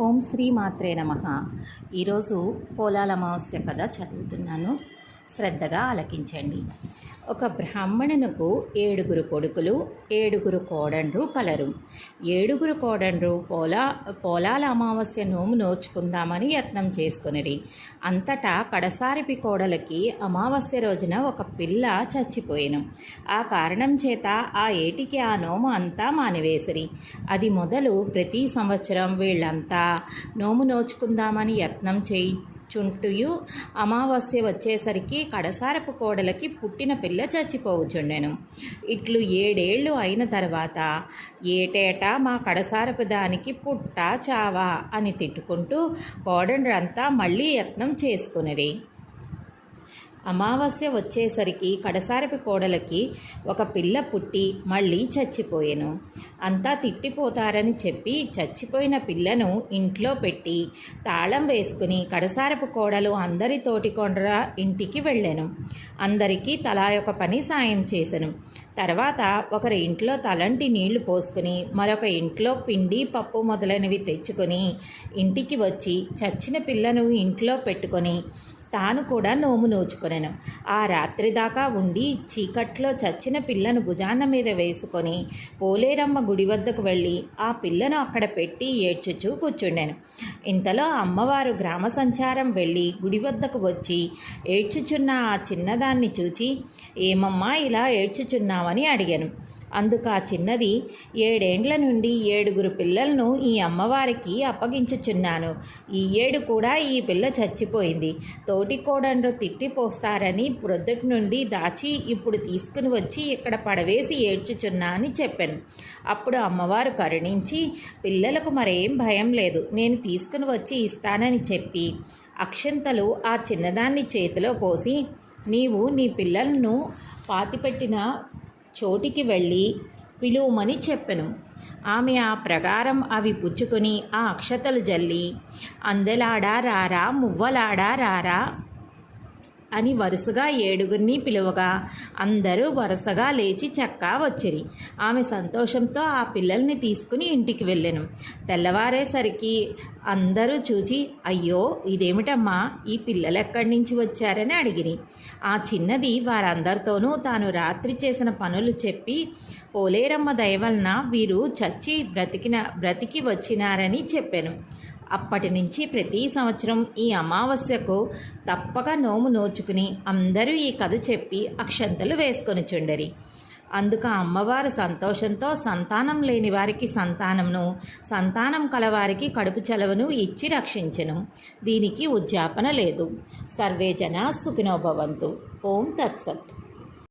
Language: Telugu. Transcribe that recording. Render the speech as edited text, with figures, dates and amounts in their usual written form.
ఓం శ్రీ మాత్రే నమః. ఈరోజు పోలాల అమావాస్య కథ చదువుతున్నాను, శ్రద్ధగా ఆలకించండి. ఒక బ్రాహ్మణునకు 7 కొడుకులు 7 కోడండ్రు కలరు. 7 కోడండ్రు పోలాల అమావాస్య నోము నోచుకుందామని యత్నం చేసుకొనిరి. అంతటా కడసారిపి కోడలకి అమావాస్య రోజున ఒక పిల్ల చచ్చిపోయెను. ఆ కారణం చేత ఆ ఏటికి ఆ నోము అంతా మానివేసిరి. అది మొదలు ప్రతి సంవత్సరం వీళ్ళంతా నోము నోచుకుందామని యత్నం చుంటుయు అమావాస్య వచ్చేసరికి కడసారపు కోడలకి పుట్టిన పిల్ల చచ్చిపోవుచుండెను. ఇట్లు 7 ఏళ్ళు అయిన తర్వాత ఏటేటా మా కడసారపు దానికి పుట్ట చావా అని తిట్టుకుంటూ కోడండ్రంతా మళ్ళీ యత్నం చేసుకునిరి. అమావాస్య వచ్చేసరికి కడసారపు కోడలకి ఒక పిల్ల పుట్టి మళ్ళీ చచ్చిపోయెను. అంతా తిట్టిపోతారని చెప్పి చచ్చిపోయిన పిల్లను ఇంట్లో పెట్టి తాళం వేసుకుని కడసారపు కోడలు అందరి తోటికొండ్ర ఇంటికి వెళ్ళెను. అందరికీ తలా ఒక పని సాయం చేసెను. తర్వాత ఒకరి ఇంట్లో తలంటి నీళ్లు పోసుకుని మరొక ఇంట్లో పిండి పప్పు మొదలైనవి తెచ్చుకొని ఇంటికి వచ్చి చచ్చిన పిల్లను ఇంట్లో పెట్టుకొని తాను కూడా నోము నోచుకొనెను. ఆ రాత్రి దాకా ఉండి చీకట్లో చచ్చిన పిల్లను భుజాన మీద వేసుకొని పోలేరమ్మ గుడి వద్దకు వెళ్ళి ఆ పిల్లను అక్కడ పెట్టి ఏడ్చుచూ కూర్చుండెను. ఇంతలో అమ్మవారు గ్రామ సంచారం వెళ్ళి గుడి వద్దకు వచ్చి ఏడ్చుచున్న ఆ చిన్నదాన్ని చూచి, ఏమమ్మా ఇలా ఏడ్చుచున్నావని అడిగాను. అందుకు ఆ చిన్నది, 7 ఏండ్ల నుండి 7 పిల్లలను ఈ అమ్మవారికి అప్పగించుచున్నాను. ఈ 7 కూడా ఈ పిల్ల చచ్చిపోయింది. తోటి కోడండ్రు తిట్టిపోస్తారని ప్రొద్దుటి నుండి దాచి ఇప్పుడు తీసుకుని వచ్చి ఇక్కడ పడవేసి ఏడ్చుచున్నా అని చెప్పాను. అప్పుడు అమ్మవారు కరుణించి, పిల్లలకు మరేం భయం లేదు, నేను తీసుకుని వచ్చి ఇస్తానని చెప్పి అక్షంతలు ఆ చిన్నదాన్ని చేతిలో పోసి, నీవు నీ పిల్లలను పాతిపెట్టిన చోటికి వెళ్ళి పిలువమని చెప్పెను. ఆమె ఆ ప్రకారం అవి పుచ్చుకొని ఆ అక్షతలు జల్లి, అందెలాడా రారా, మువ్వలాడా రారా అని వరుసగా 7 పిలువగా అందరూ వరుసగా లేచి చక్కా వచ్చిరి. ఆమె సంతోషంతో ఆ పిల్లల్ని తీసుకుని ఇంటికి వెళ్ళెను. తెల్లవారేసరికి అందరూ చూచి, అయ్యో ఇదేమిటమ్మా, ఈ పిల్లలు ఎక్కడి నుంచి వచ్చారని అడిగిరి. ఆ చిన్నది వారందరితోనూ తాను రాత్రి చేసిన పనులు చెప్పి, పోలేరమ్మ దయవలన వీరు చచ్చి బ్రతికి వచ్చినారని చెప్పాను. అప్పటి నుంచి ప్రతి సంవత్సరం ఈ అమావాస్యకు తప్పక నోము నోచుకుని అందరూ ఈ కథ చెప్పి అక్షంతలు వేసుకొని చుండరి. అందుకు అమ్మవారు సంతోషంతో సంతానం లేని వారికి సంతానంను, సంతానం కలవారికి కడుపు చలవను ఇచ్చి రక్షించెను. దీనికి ఉద్యాపన లేదు. సర్వే జనా సుఖినో భవంతు. ఓం తత్సత్.